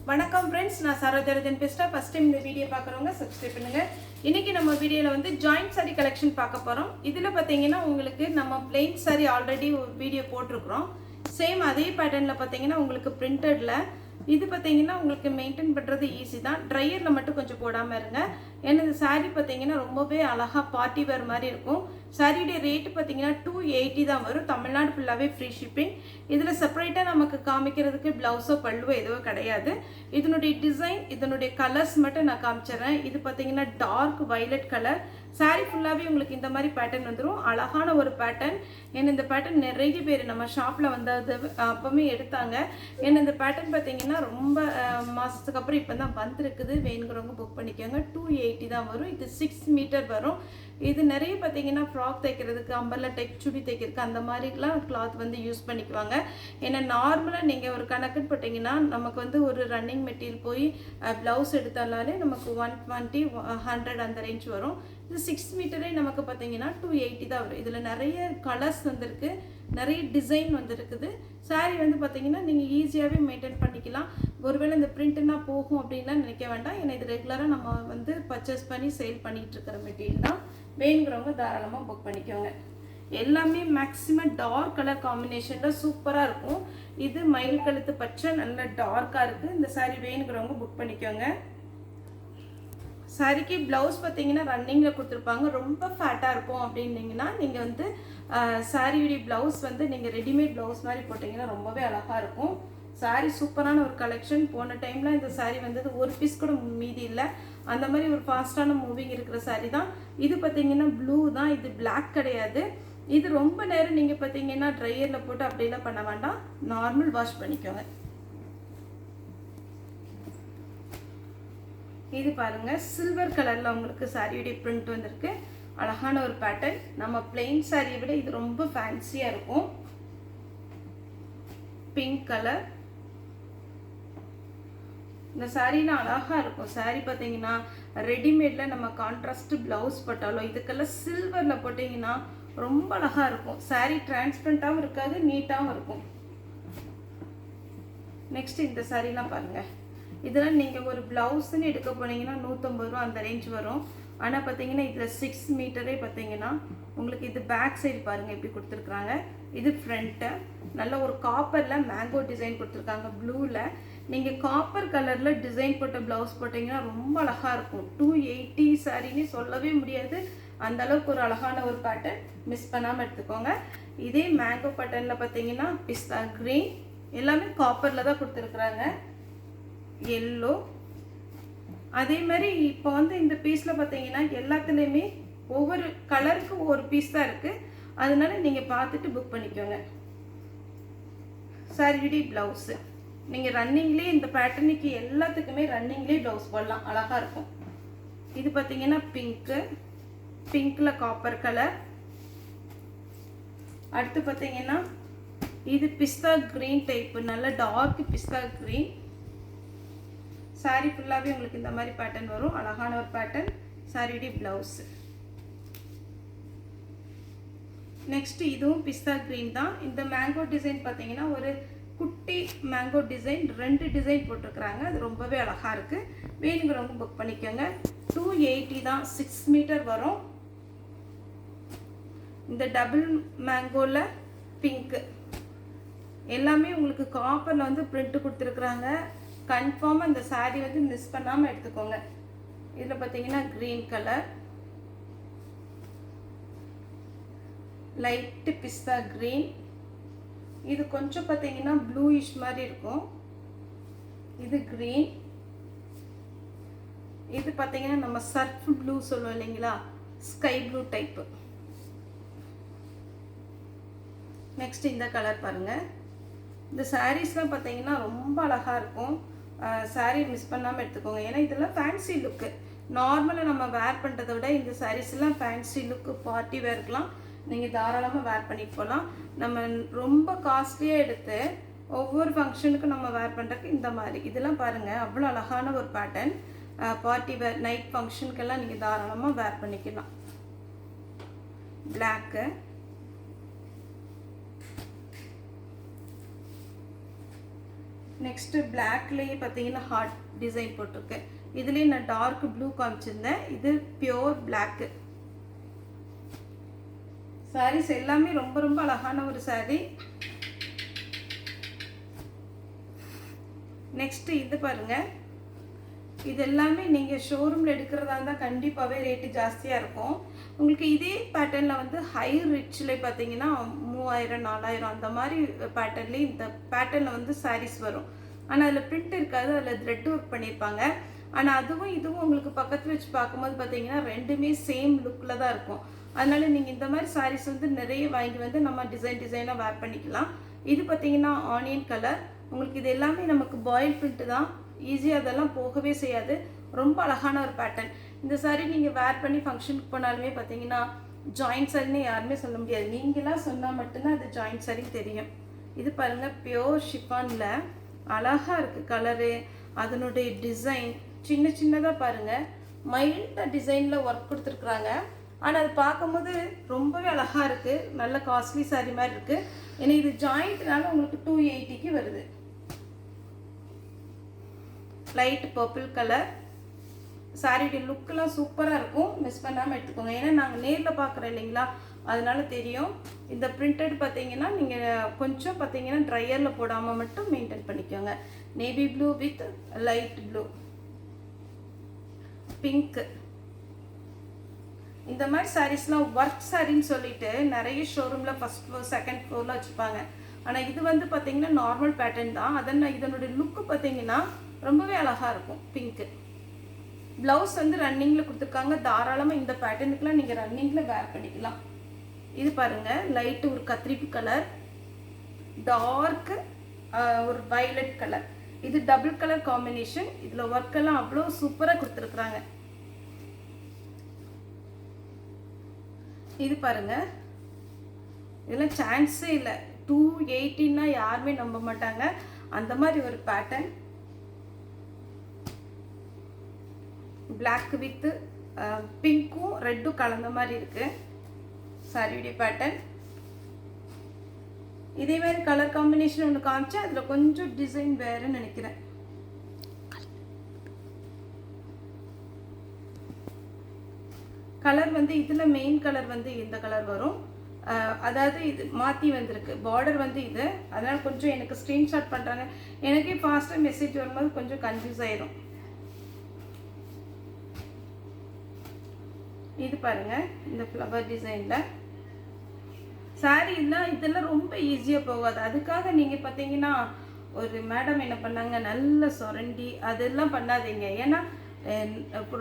வணக்கம் ஃப்ரெண்ட்ஸ், நான் சரோஜரஜன் பேசுகிறேன். ஃபர்ஸ்ட் டைம் இந்த வீடியோ பார்க்குறவங்க சப்ஸ்கிரைப் பண்ணுங்க. இன்னைக்கு நம்ம வீடியோவில் வந்து ஜாயிண்ட் சாரி கலெக்ஷன் பார்க்க போகிறோம். இதில் பார்த்தீங்கன்னா உங்களுக்கு நம்ம பிளெயின் சாரி ஆல்ரெடி வீடியோ போட்டிருக்கிறோம். சேம் அதே பேட்டர்னில் பார்த்தீங்கன்னா உங்களுக்கு பிரிண்டடில் இது பார்த்தீங்கன்னா உங்களுக்கு மெயின்டைன் பண்ணுறது ஈஸி தான். ட்ரையரில் மட்டும் கொஞ்சம் போடாமல் இருங்க. ஏன்னா இந்த சாரீ பார்த்தீங்கன்னா ரொம்பவே அழகாக பார்ட்டி வேர் மாதிரி இருக்கும். சாரியுடைய ரேட்டு பார்த்தீங்கன்னா 280 தான் வரும். தமிழ்நாடு ஃபுல்லாகவே ஃப்ரீ ஷிப்பிங். இதில் செப்பரேட்டாக நமக்கு காமிக்கிறதுக்கு ப்ளவுஸோ பல்லுவோ எதுவும் கிடையாது. இதனுடைய டிசைன், இதனுடைய கலர்ஸ் மட்டும் நான் காமிச்சிடுறேன். இது பார்த்தீங்கன்னா டார்க் வயலட் கலர். சாரீ ஃபுல்லாகவே உங்களுக்கு இந்த மாதிரி பேட்டர்ன் வந்துடும். அழகான ஒரு பேட்டர்ன். ஏன்னா இந்த பேட்டர்ன் நிறைய பேர் நம்ம ஷாப்பில் வந்தது அப்போவுமே எடுத்தாங்க. ஏன்னா இந்த பேட்டர்ன் பார்த்தீங்கன்னா ரொம்ப மாதத்துக்கு அப்புறம் இப்போ தான் வந்துருக்குது. வேணுங்கிறவங்க புக் பண்ணிக்கோங்க. 280 தான் வரும். இது 6 மீட்டர் வரும். இது நிறைய பார்த்தீங்கன்னா ஃப்ராக் தைக்கிறதுக்கு, அம்பர்லா டைப் சுடி தைக்கிறதுக்கு அந்த மாதிரிலாம் கிளாத் வந்து யூஸ் பண்ணிக்குவாங்க. ஏன்னா நார்மலாக நீங்கள் ஒரு கணக்குன்னு போட்டிங்கன்னா நமக்கு வந்து ஒரு ரன்னிங் மெட்டீரியல் போய் ப்ளவுஸ் எடுத்தாலே நமக்கு 120, 100 அந்த ரேஞ்ச் வரும். இது 6 மீட்டரே நமக்கு பார்த்தீங்கன்னா 280 தான் வரும். இதில் நிறைய கலர்ஸ் வந்துருக்கு, நிறைய டிசைன் வந்துருக்குது. சாரீ வந்து பார்த்தீங்கன்னா நீங்கள் ஈஸியாகவே மெயின்டைன் பண்ணிக்கலாம். ஒருவேளை இந்த பிரிண்ட்னா போகும் அப்படின்லாம் நினைக்க வேண்டாம். ஏன்னா இது ரெகுலராக நம்ம வந்து பர்ச்சேஸ் பண்ணி சேல் பண்ணிகிட்டு இருக்கிற மெட்டீரியல் தான். வேணுங்கிறவங்க தாராளமாக புக் பண்ணிக்கோங்க. எல்லாமே மேக்ஸிமம் டார்க் கலர் காம்பினேஷனில் சூப்பராக இருக்கும். இது மயில் கழுத்து பச்சை நல்ல டார்க்காக இருக்குது. இந்த சாரீ வேணுங்கிறவங்க புக் பண்ணிக்கோங்க. சாரிக்கு ப்ளவுஸ் பார்த்தீங்கன்னா ரன்னிங்கில் கொடுத்துருப்பாங்க. ரொம்ப ஃபேட்டாக இருக்கும் அப்படின்னீங்கன்னா நீங்கள் வந்து சாரியுடைய ப்ளவுஸ் வந்து நீங்கள் ரெடிமேட் ப்ளவுஸ் மாதிரி போட்டிங்கன்னா ரொம்பவே அழகாக இருக்கும். சாரீ சூப்பரான ஒரு கலெக்ஷன். போன டைமில் இந்த சாரீ வந்தது ஒரு பீஸ் கூட மீதி இல்லை. அந்த மாதிரி ஒரு ஃபாஸ்ட்டான மூவிங் இருக்கிற சாரீ தான் இது. பார்த்தீங்கன்னா ப்ளூ தான், இது பிளாக் கிடையாது. இது ரொம்ப நேரம் நீங்கள் பார்த்தீங்கன்னா ட்ரையரில் போட்டு அப்படிலாம் பண்ண வேண்டாம், நார்மல் வாஷ் பண்ணிக்கோங்க. இது பாருங்க, சில்வர் கலரில் உங்களுக்கு சாரியுடைய பிரிண்ட் வந்திருக்கு. அழகான ஒரு பேட்டர்ன். நம்ம பிளெயின் சாரியை விட இது ரொம்ப ஃபேன்சியாக இருக்கும். Pink colour. இந்த சாரீலாம் அழகாக இருக்கும். சாரீ பார்த்தீங்கன்னா ரெடிமேடில் நம்ம கான்ட்ராஸ்ட் ப்ளவுஸ் போட்டாலும் இதுக்கெல்லாம் சில்வரில் போட்டிங்கன்னா ரொம்ப அழகாக இருக்கும். சாரீ டிரான்ஸ்பரண்ட்டாகவும் இருக்காது, நீட்டாகவும் இருக்கும். நெக்ஸ்ட் இந்த சாரீலாம் பாருங்கள். இதெல்லாம் நீங்கள் ஒரு ப்ளவுஸ்ன்னு எடுக்க போனீங்கன்னா 150 ரூபா அந்த ரேஞ்ச் வரும். ஆனால் பார்த்தீங்கன்னா இதில் 6 மீட்டரே பார்த்தீங்கன்னா உங்களுக்கு இது பேக் சைடு பாருங்கள் எப்படி கொடுத்துருக்குறாங்க. இது ஃப்ரண்ட்டு நல்ல ஒரு காப்பரில் மேங்கோ டிசைன் கொடுத்துருக்காங்க. ப்ளூவில் நீங்கள் காப்பர் கலரில் டிசைன் போட்ட ப்ளவுஸ் போட்டிங்கன்னா ரொம்ப அழகாக இருக்கும். 280 சாரின்னு சொல்லவே முடியாது. அந்த அளவுக்கு ஒரு அழகான ஒரு பேட்டர்ன். மிஸ் பண்ணாமல் எடுத்துக்கோங்க. இதே மேங்கோ பேட்டர்னில் பார்த்தீங்கன்னா பிஸ்தா க்ரீன், எல்லாமே காப்பரில் தான் கொடுத்துருக்குறாங்க. எல்லோ. அதே மாதிரி இப்போ வந்து இந்த பீஸில் பார்த்தீங்கன்னா எல்லாத்துலேயுமே ஒவ்வொரு கலருக்கு ஒவ்வொரு பீஸ் தான் இருக்குது. அதனால நீங்கள் பார்த்துட்டு புக் பண்ணிக்கோங்க. சாரியுடைய ப்ளவுஸு நீங்கள் ரன்னிங்லேயே இந்த பேட்டர்னுக்கு எல்லாத்துக்குமே ரன்னிங்லேயே ப்ளவுஸ் போடலாம், அழகாக இருக்கும். இது பார்த்தீங்கன்னா பிங்க்கு, பிங்க்கில் காப்பர் கலர். அடுத்து பார்த்தீங்கன்னா இது பிஸ்தா க்ரீன் டைப்பு, நல்ல டார்க் பிஸ்தா க்ரீன். சாரீ ஃபுல்லாகவே உங்களுக்கு இந்த மாதிரி பேட்டர்ன் வரும். அழகான ஒரு பேட்டர்ன். சாரியுடைய ப்ளவுஸு. நெக்ஸ்ட் இதுவும் பிஸ்தா க்ரீன் தான். இந்த மேங்கோ டிசைன் பார்த்தீங்கன்னா ஒரு குட்டி மேங்கோ டிசைன், 2 டிசைன் போட்டிருக்கிறாங்க. அது ரொம்பவே அழகாக இருக்குது. வேணுங்கிறவங்க புக் பண்ணிக்கோங்க. 280 தான், 6 மீட்டர் வரும். இந்த டபுள் மேங்கோவில் பிங்க்கு எல்லாமே உங்களுக்கு காப்பரில் வந்து பிரிண்ட் கொடுத்துருக்குறாங்க. கன்ஃபார்மாக இந்த சாரீ வந்து மிஸ் பண்ணாமல் எடுத்துக்கோங்க. இதில் பார்த்தீங்கன்னா க்ரீன் கலர், லைட்டு பிஸ்தா க்ரீன். இது கொஞ்சம் பார்த்தீங்கன்னா ப்ளூயிஷ் மாதிரி இருக்கும். இது க்ரீன். இது பார்த்தீங்கன்னா நம்ம சர்ஃப் ப்ளூ சொல்லுவோம் இல்லைங்களா, ஸ்கை ப்ளூ டைப்பு. நெக்ஸ்ட் இந்த கலர் பாருங்கள். இந்த சாரீஸ்லாம் பார்த்தீங்கன்னா ரொம்ப அழகாக இருக்கும். சாரீ மிஸ் பண்ணாமல் எடுத்துக்கோங்க. ஏன்னா இதெல்லாம் ஃபேன்சி லுக்கு. நார்மலாக நம்ம வேர் பண்ணுறதை விட இந்த சாரீஸ்லாம் ஃபேன்சி லுக்கு, பார்ட்டி வேர்க்கெலாம் நீங்கள் தாராளமாக வேர் பண்ணிட்டு போகலாம். நம்ம ரொம்ப காஸ்ட்லியாக எடுத்து ஒவ்வொரு ஃபங்க்ஷனுக்கும் நம்ம வேர் பண்ணுறதுக்கு இந்த மாதிரி இதெல்லாம் பாருங்கள், அவ்வளோ அழகான ஒரு பேட்டர்ன். பார்ட்டி வேர், நைட் ஃபங்க்ஷனுக்கெல்லாம் நீங்கள் தாராளமாக வேர் பண்ணிக்கலாம். பிளாக்கு, நெக்ஸ்ட்டு பிளாக்லேயே பார்த்தீங்கன்னா ஹார்ட் டிசைன் போட்டிருக்கு. இதுலேயே நான் டார்க் ப்ளூ காமிச்சிருந்தேன். இது பியோர் பிளாக்கு. சாரீஸ் எல்லாமே ரொம்ப ரொம்ப அழகான ஒரு சாரீ. நெக்ஸ்ட்டு இது பாருங்கள். இது எல்லாமே நீங்கள் ஷோரூமில் எடுக்கிறதா இருந்தால் கண்டிப்பாகவே ரேட்டு ஜாஸ்தியாக இருக்கும். உங்களுக்கு இதே பேட்டர்னில் வந்து ஹை ரிச்சில் பார்த்தீங்கன்னா 3000 4000 அந்த மாதிரி பேட்டர்ன்லேயே இந்த பேட்டர்னில் வந்து சாரீஸ் வரும். ஆனால் அதில் பிரிண்ட் இருக்காது, அதில் த்ரெட் ஒர்க் பண்ணியிருப்பாங்க. ஆனால் அதுவும் இதுவும் உங்களுக்கு பக்கத்தில் வச்சு பார்க்கும்போது பார்த்தீங்கன்னா ரெண்டுமே சேம் லுக்கில் தான் இருக்கும். அதனால் நீங்கள் இந்த மாதிரி சாரீஸ் வந்து நிறைய வாங்கி வந்து நம்ம டிசைனாக வேர் பண்ணிக்கலாம். இது பார்த்தீங்கன்னா ஆனியன் கலர். உங்களுக்கு இது எல்லாமே நமக்கு பாயில் பிரிண்ட்டு தான், ஈஸியாக அதெல்லாம் போகவே செய்யாது. ரொம்ப அழகான ஒரு பேட்டர்ன். இந்த சாரீ நீங்கள் வேர் பண்ணி ஃபங்க்ஷனுக்கு போனாலுமே பார்த்தீங்கன்னா ஜாயிண்ட் சாரின்னு யாருமே சொல்ல முடியாது. நீங்களாம் சொன்னால் மட்டும்தான் அது ஜாயிண்ட் சாரி தெரியும். இது பாருங்கள், பியோர் ஷிஃபானில் அழகாக இருக்குது கலரு. அதனுடைய டிசைன் சின்னதாக பாருங்கள், மைல்டாக டிசைனில் ஒர்க் கொடுத்துருக்குறாங்க. ஆனால் அது பார்க்கும்போது ரொம்பவே அழகாக இருக்குது. நல்ல காஸ்ட்லி சாரீ மாதிரி இருக்குது. ஏன்னா இது ஜாயிண்ட்னால உங்களுக்கு 280க்கு வருது. Light purple colour. சாரியுடைய லுக்கெல்லாம் சூப்பராக இருக்கும். மிஸ் பண்ணாமல் எடுத்துக்கோங்க. ஏன்னா நாங்கள் நேரில் பார்க்குறோம் இல்லைங்களா, அதனால தெரியும். இந்த பிரிண்டட் பார்த்தீங்கன்னா நீங்கள் கொஞ்சம் பார்த்தீங்கன்னா ட்ரையரில் போடாமல் மட்டும் மெயின்டைன் பண்ணிக்கோங்க. Navy blue with light blue, pink. இந்த மாதிரி சாரீஸ்லாம் ஒர்க் சாரின்னு சொல்லிட்டு நிறைய ஷோரூமில் ஃபஸ்ட் ஃப்ளோர் செகண்ட் ஃப்ளோரில் வச்சுப்பாங்க. ஆனால் இது வந்து பார்த்தீங்கன்னா நார்மல் பேட்டர்ன் தான். இதனுடைய லுக்கு பார்த்தீங்கன்னா ரொம்பவே அழகாக இருக்கும். பிங்க்கு ப்ளவுஸ் வந்து ரன்னிங்கில் கொடுத்துருக்காங்க. தாராளமாக இந்த பேட்டர்னுக்குலாம் நீங்கள் ரன்னிங்கில் வேர் பண்ணிக்கலாம். இது பாருங்கள், லைட்டு ஒரு கத்திரிப்பு கலர், டார்க்கு ஒரு வயலட் கலர். இது டபுள் கலர் காம்பினேஷன். இதில் ஒர்க்கெல்லாம் அவ்வளோ சூப்பராக கொடுத்துருக்குறாங்க. இது பாருங்கள், இதெல்லாம் சான்ஸே இல்லை. 280ன்னா யாருமே நம்ப மாட்டாங்க. அந்த மாதிரி ஒரு பேட்டர்ன். பிளாக் வித் பிங்க்கும் ரெட்டும் கலந்த மாதிரி இருக்கு சாரியுடைய பேட்டர்ன். இதே மாதிரி கலர் காம்பினேஷன் ஒன்று காமிச்சா அதில் கொஞ்சம் டிசைன் வேறுன்னு நினைக்கிறேன். கலர் வந்து இதில் மெயின் கலர் வந்து இந்த கலர் வரும். அதாவது இது மாற்றி வந்திருக்கு. பார்டர் வந்து இது. அதனால் கொஞ்சம் எனக்கு ஸ்க்ரீன்ஷாட் பண்ணுறாங்க. எனக்கே ஃபாஸ்ட்டாக மெசேஜ் வரும்போது கொஞ்சம் கன்ஃபியூஸ் ஆயிரும். இது பாருங்கள், இந்த ஃப்ளவர் டிசைனில் சாரீலாம் இதெல்லாம் ரொம்ப ஈஸியாக போகாது. அதுக்காக நீங்கள் பார்த்தீங்கன்னா ஒரு மேடம் என்ன பண்ணாங்க, நல்ல சொரண்டி அதெல்லாம் பண்ணாதீங்க. ஏன்னா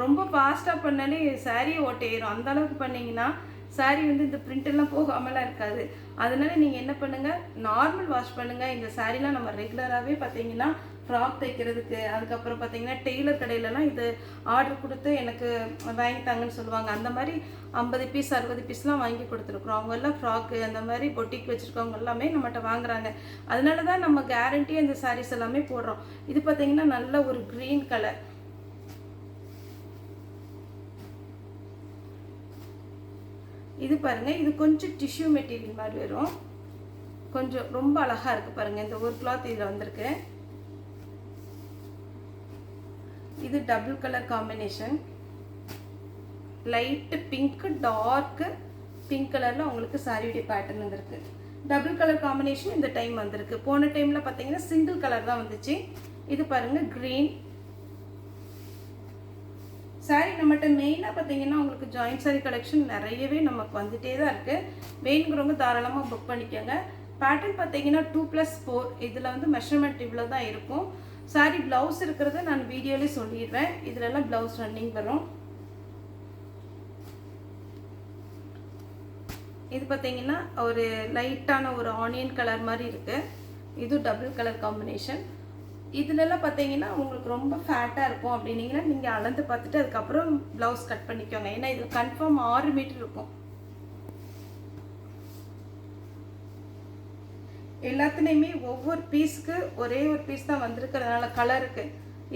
ரொம்ப ஃபாஸ்ட்டாக பண்ணாலே சாரியை ஓட்டையிடும். அந்த அளவுக்கு பண்ணிங்கன்னா சாரீ வந்து இந்த பிரிண்டெல்லாம் போகாமலாம் இருக்காது. அதனால் நீங்கள் என்ன பண்ணுங்கள், நார்மல் வாஷ் பண்ணுங்கள். இந்த சாரீலாம் நம்ம ரெகுலராகவே பார்த்தீங்கன்னா ஃப்ராக் தைக்கிறதுக்கு, அதுக்கப்புறம் பார்த்தீங்கன்னா டெய்லர் கடையிலலாம் இது ஆர்டர் கொடுத்து எனக்கு வாங்கித்தாங்கன்னு சொல்லுவாங்க. அந்த மாதிரி 50 பீஸ் 60 பீஸ்லாம் வாங்கி கொடுத்துருக்குறோம். அவங்கெல்லாம் ஃப்ராக்கு அந்த மாதிரி பொட்டிக் வச்சுருக்கவங்க எல்லாமே நம்மகிட்ட வாங்குறாங்க. அதனால தான் நம்ம கேரண்டியாக இந்த சாரீஸ் எல்லாமே போடுறோம். இது பார்த்தீங்கன்னா நல்ல ஒரு க்ரீன் கலர். இது பாருங்கள், இது கொஞ்சம் டிஷ்யூ மெட்டீரியல் மாதிரி வரும். கொஞ்சம் ரொம்ப அழகாக இருக்குது பாருங்கள். இந்த ஒரு கிளாத் இதில் வந்திருக்கு. இது double colour combination. Light pink dark pink கலரில் உங்களுக்கு சாரியுடைய பேட்டர்ன் வந்திருக்கு. டபுள் கலர் காம்பினேஷன் இந்த டைம் வந்திருக்கு. போன டைமில் பார்த்தீங்கன்னா சிங்கிள் கலர் தான் வந்துச்சு. இது பாருங்கள், க்ரீன் சாரீ. நம்மகிட்ட மெயினாக பார்த்தீங்கன்னா உங்களுக்கு ஜாயிண்ட் சாரீ கலெக்ஷன் நிறையவே நமக்கு வந்துகிட்டே தான் இருக்குது. வேணுங்கிறவங்க தாராளமாக புக் பண்ணிக்கோங்க. பேட்டர்ன் பார்த்தீங்கன்னா 2+4. இதில் வந்து மெஷர்மெண்ட் இவ்வளோ தான் இருக்கும். சாரீ ப்ளவுஸ் இருக்கிறத நான் வீடியோலேயே சொல்லிடுறேன். இதிலெல்லாம் ப்ளவுஸ் ரன்னிங் வரும். இது பார்த்தீங்கன்னா ஒரு லைட்டான ஒரு ஆனியன் கலர் மாதிரி இருக்குது. இது டபுள் கலர் காம்பினேஷன். இதுலலாம் பார்த்தீங்கன்னா உங்களுக்கு ரொம்ப ஃபேட்டாக இருக்கும் அப்படின்னீங்கன்னா நீங்கள் அளந்து பார்த்துட்டு அதுக்கப்புறம் ப்ளவுஸ் கட் பண்ணிக்கோங்க. ஏன்னா இதில் கன்ஃபார்ம் 6 மீட்டர் இருக்கும். எல்லாத்துலேயுமே ஒவ்வொரு பீஸுக்கு ஒரே ஒரு பீஸ் தான் வந்திருக்கிறதுனால கலருக்கு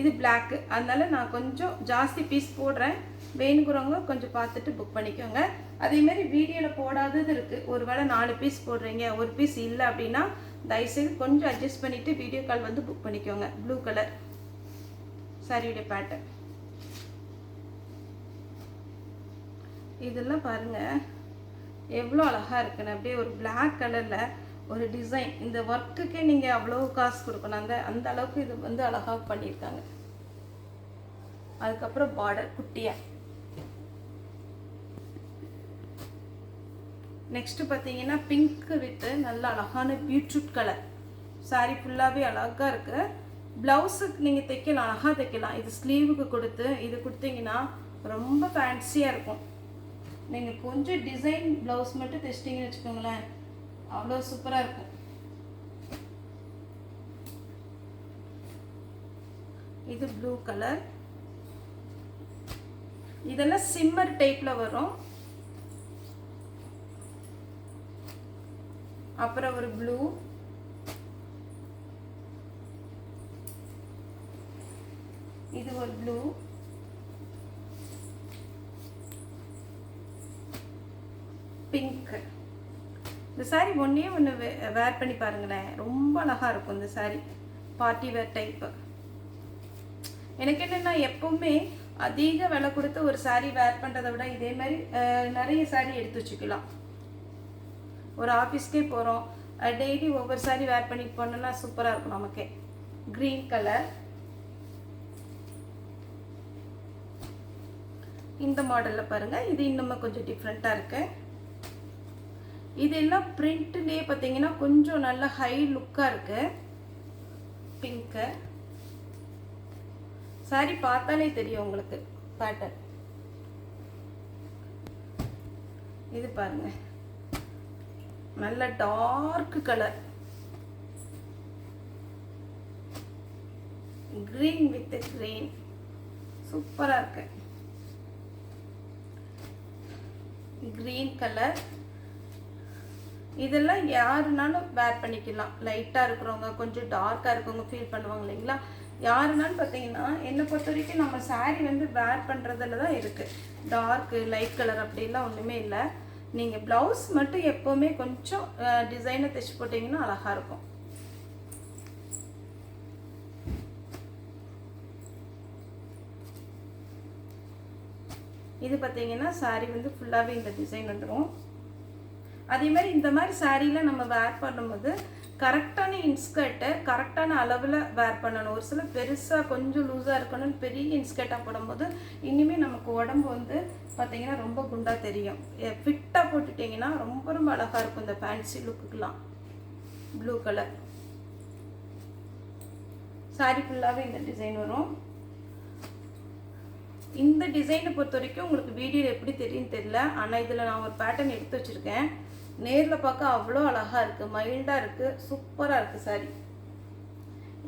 இது பிளாக்கு. அதனால நான் கொஞ்சம் ஜாஸ்தி பீஸ் போடுறேன். வேணுங்கிறவங்க கொஞ்சம் பார்த்துட்டு புக் பண்ணிக்கோங்க. அதேமாதிரி வீடியோவில் போடாதது இருக்குது. ஒரு வேளை 4 பீஸ் போடுறீங்க, ஒரு பீஸ் இல்லை அப்படின்னா தயவுசெய்து கொஞ்சம் அட்ஜஸ்ட் பண்ணிவிட்டு வீடியோ கால் வந்து புக் பண்ணிக்கோங்க. ப்ளூ கலர் சாரியுடைய பேட்டர்ன். இதெல்லாம் பாருங்கள் எவ்வளோ அழகாக இருக்குன்னு. அப்படியே ஒரு பிளாக் கலரில் ஒரு டிசைன். இந்த ஒர்க்குக்கே நீங்கள் அவ்வளோ காசு கொடுக்கணும். அந்த அளவுக்கு இது வந்து அழகாக பண்ணியிருக்காங்க. அதுக்கப்புறம் பார்டர் குட்டியாக. நெக்ஸ்ட்டு பார்த்தீங்கன்னா பிங்க்கு வித்து நல்ல அழகான பீட்ரூட் கலர். சாரி ஃபுல்லாகவே அழகாக இருக்குது. ப்ளவுஸுக்கு நீங்கள் தைக்கலாம், அழகாக தைக்கலாம். இது ஸ்லீவுக்கு கொடுத்து இது கொடுத்தீங்கன்னா ரொம்ப ஃபேன்சியாக இருக்கும். நீங்கள் கொஞ்சம் டிசைன் ப்ளவுஸ் மட்டும் தைச்சிட்டிங்கன்னு வச்சுக்கோங்களேன், அவ்வளோ சூப்பராக இருக்கும். இது ப்ளூ கலர். இதெல்லாம் சிம்மர் டைப்பில் வரும். அப்புறம் ஒரு ப்ளூ, இது ஒரு ப்ளூ, பிங்க். இந்த சாரீ ஒன்றே ஒன்று வேர் பண்ணி பாருங்களேன், ரொம்ப அழகாக இருக்கும் இந்த சாரீ. Party wear type. எனக்கு என்னென்னா எப்போவுமே அதிக விலை கொடுத்து ஒரு சாரீ வேர் பண்ணுறதை விட இதே மாதிரி நிறைய சாரீ எடுத்து வச்சுக்கலாம். ஒரு ஆஃபீஸ்க்கே போகிறோம், டெய்லி ஒவ்வொரு சாரீ வேர் பண்ணிட்டு போனோம்னா சூப்பராக இருக்கும் நமக்கே. Green colour. இந்த மாடலில் பாருங்கள், இது இன்னும் கொஞ்சம் டிஃப்ரெண்ட்டாக இருக்குது. இதெல்லாம் பிரிண்ட்லேயே பார்த்தீங்கன்னா கொஞ்சம் நல்ல ஹை லுக்காக இருக்குது. பிங்க்கு சாரி பார்த்தாலே தெரியும் உங்களுக்கு பேட்டர்ன். இது பாருங்க நல்ல dark colour, green with green, சூப்பராக இருக்கு. Green colour. இதெல்லாம் யாருனாலும் வேர் பண்ணிக்கலாம். லைட்டாக இருக்கிறவங்க, கொஞ்சம் டார்க்காக இருக்கவங்க ஃபீல் பண்ணுவாங்க இல்லைங்களா, யாருனாலும் பார்த்தீங்கன்னா என்னை பொறுத்த வரைக்கும் நம்ம சாரீ வந்து வேர் பண்ணுறதுல தான் இருக்குது. டார்க்கு லைட் கலர் அப்படிலாம் ஒன்றுமே இல்லை. நீங்கள் ப்ளவுஸ் மட்டும் எப்போவுமே கொஞ்சம் டிசைனை தைச்சி போட்டிங்கன்னா அழகாக இருக்கும். இது பார்த்தீங்கன்னா சாரீ வந்து ஃபுல்லாகவே இந்த டிசைன் வந்துடும். அதே மாதிரி இந்த மாதிரி சாரீலாம் நம்ம வேர் பண்ணும்போது கரெக்டான இன்ஸ்கர்ட்டை கரெக்டான அளவில் வேர் பண்ணணும். ஒரு சில பெருசாக கொஞ்சம் லூஸாக இருக்கணும்னு பெரிய இன்ஸ்கர்ட்டாக போடும்போது இனிமேல் நமக்கு உடம்பு வந்து பார்த்திங்கன்னா ரொம்ப குண்டாக தெரியும். ஃபிட்டாக போட்டுட்டிங்கன்னா ரொம்ப ரொம்ப அழகாக இருக்கும் இந்த ஃபேன்சி லுக்குக்கெலாம். ப்ளூ கலர் சாரீ ஃபுல்லாகவே இந்த டிசைன் வரும். இந்த டிசைனை பொறுத்த வரைக்கும் உங்களுக்கு வீடியோவில் எப்படி தெரியும்னு தெரியல, ஆனால் இதில் நான் ஒரு பேட்டர்ன் எடுத்து வச்சுருக்கேன். நேரில் பார்க்க அவ்வளோ அழகாக இருக்குது, மைல்டாக இருக்குது, சூப்பராக இருக்குது சாரி.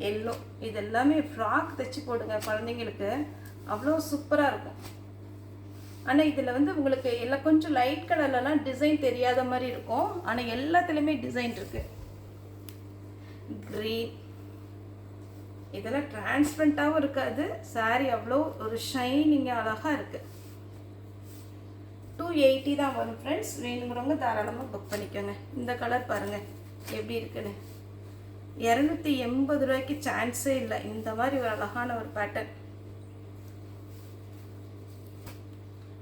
எல்லோ. இது எல்லாமே ஃப்ராக் தைச்சி போடுங்க குழந்தைங்களுக்கு, அவ்வளோ சூப்பராக இருக்கும். ஆனால் இதில் வந்து உங்களுக்கு எல்லாம் கொஞ்சம் லைட் கலர்லலாம் டிசைன் தெரியாத மாதிரி இருக்கும், ஆனால் எல்லாத்துலேயுமே டிசைன் இருக்குது. க்ரீன். இதெல்லாம் டிரான்ஸ்பரண்ட்டாகவும் இருக்காது, சாரி அவ்வளோ ஒரு ஷைனிங்காக அழகாக இருக்குது. 280 தான் வரும் ஃப்ரெண்ட்ஸ். வேணுங்கிறவங்க தாராளமாக புக் பண்ணிக்கோங்க. இந்த கலர் பாருங்கள் எப்படி இருக்குன்னு. 280 ரூபாய்க்கு சான்ஸே இல்லை. இந்த மாதிரி ஒரு அழகான ஒரு பேட்டர்ன்.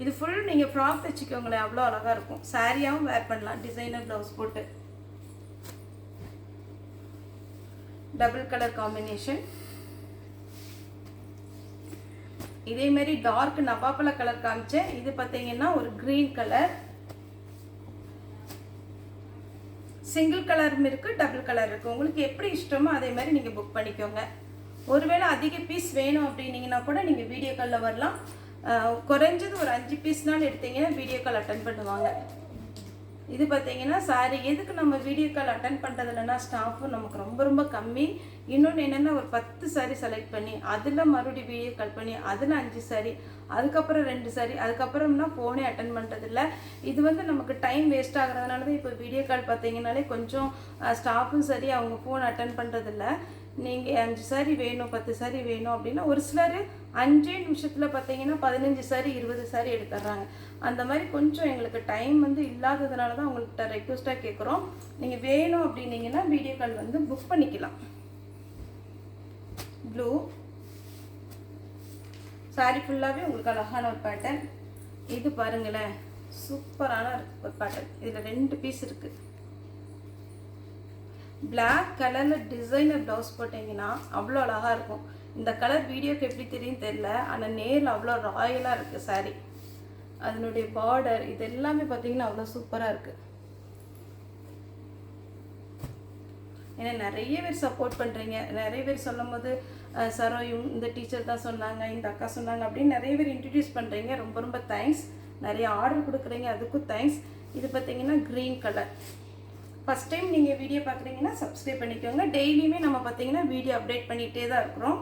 இது ஃபுல் நீங்கள் ஃப்ராக் தைச்சிக்கோங்களேன், அவ்வளோ அழகாக இருக்கும். சாரியாகவும் வேர் பண்ணலாம் டிசைனர் ப்ளவுஸ் போட்டு. Double colour combination. இதே மாதிரி டார்க் நவாப்பழ கலர் காமிச்சேன். இது பார்த்தீங்கன்னா ஒரு கிரீன் கலர். சிங்கிள் கலரும் இருக்குது, டபுள் கலர் இருக்குது. உங்களுக்கு எப்படி இஷ்டமோ அதே மாதிரி நீங்கள் புக் பண்ணிக்கோங்க. ஒருவேளை அதிக பீஸ் வேணும் அப்படின்னீங்கன்னா கூட நீங்கள் வீடியோ காலில் வரலாம். குறைஞ்சது ஒரு 5 பீஸ்னாலும் எடுத்தீங்கன்னா வீடியோ கால் அட்டன் பண்ணுவாங்க. இது பார்த்தீங்கன்னா சாரி எதுக்கு நம்ம வீடியோ கால் அட்டன் பண்ணுறதுலன்னா ஸ்டாஃபும் நமக்கு ரொம்ப ரொம்ப கம்மி. இன்னொன்று என்னென்னா ஒரு 10 சாரி செலக்ட் பண்ணி அதில் மறுபடியும் வீடியோ கால் பண்ணி அதில் 5 சாரி, அதுக்கப்புறம் 2 சாரி, அதுக்கப்புறம்னா ஃபோனே அட்டன் பண்ணுறதில்ல. இது வந்து நமக்கு டைம் வேஸ்ட் ஆகிறதுனால தான் இப்போ வீடியோ கால் பார்த்தீங்கன்னாலே கொஞ்சம் ஸ்டாஃபும் சரி அவங்க ஃபோன் அட்டன் பண்ணுறதில்ல. நீங்கள் 5 சாரி வேணும் 10 சாரி வேணும் அப்படின்னா ஒரு சிலர் 5 நிமிஷத்தில் பார்த்தீங்கன்னா 15 சாரி 20 சாரி எடுத்துடுறாங்க. அந்த மாதிரி கொஞ்சம் எங்களுக்கு டைம் வந்து இல்லாததுனால தான் உங்கள்கிட்ட ரெக்வஸ்ட்டாக கேட்குறோம். நீங்கள் வேணும் அப்படின்னீங்கன்னா வீடியோ கால் வந்து புக் பண்ணிக்கலாம். ப்ளூ சாரி ஃபுல்லாகவே உங்களுக்கு அழகான ஒரு பேட்டர்ன். இது பாருங்களேன், சூப்பரான ஒரு பேட்டர்ன். இதில் 2 பீஸ் இருக்குது. பிளாக் கலரில் டிசைனர் ப்ளவுஸ் போட்டிங்கன்னா அவ்வளோ அழகாக இருக்கும். இந்த கலர் வீடியோக்கு எப்படி தெரியும் தெரியல, ஆனால் நேரில் அவ்வளோ ராயலாக இருக்குது சாரீ. அதனுடைய பார்டர் இது எல்லாமே பார்த்தீங்கன்னா அவ்வளோ சூப்பராக இருக்குது. ஏன்னா நிறைய பேர் சப்போர்ட் பண்ணுறீங்க. நிறைய பேர் சொல்லும் போது சரோ இந்த டீச்சர் தான் சொன்னாங்க, இந்த அக்கா சொன்னாங்க அப்படின்னு நிறைய பேர் இன்ட்ரடியூஸ் பண்ணுறீங்க. ரொம்ப ரொம்ப தேங்க்ஸ். நிறைய ஆர்டர் கொடுக்குறீங்க, அதுக்கும் தேங்க்ஸ். இது பார்த்தீங்கன்னா க்ரீன் கலர். ஃபஸ்ட் டைம் நீங்கள் வீடியோ பார்க்குறீங்கன்னா சப்ஸ்கிரைப் பண்ணிக்கோங்க. டெய்லியுமே நம்ம பார்த்தீங்கன்னா வீடியோ அப்டேட் பண்ணிகிட்டே தான் இருக்கிறோம்.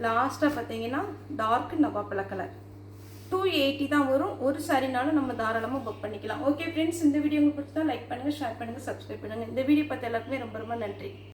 லாஸ்ட்டாக பார்த்தீங்கன்னா டார்க் நவாப்பழ கலர் 280 தான் வரும். ஒரு சாரினாலும் நம்ம தாராளமாக புக் பண்ணிக்கலாம். ஓகே ஃப்ரெண்ட்ஸ், இந்த வீடியோ உங்களுக்கு பிடிச்சா லைக் பண்ணுங்கள், ஷேர் பண்ணுங்கள், சப்ஸ்கிரைப் பண்ணுங்கள். இந்த வீடியோ பார்த்த எல்லாருக்குமே ரொம்ப ரொம்ப நன்றி.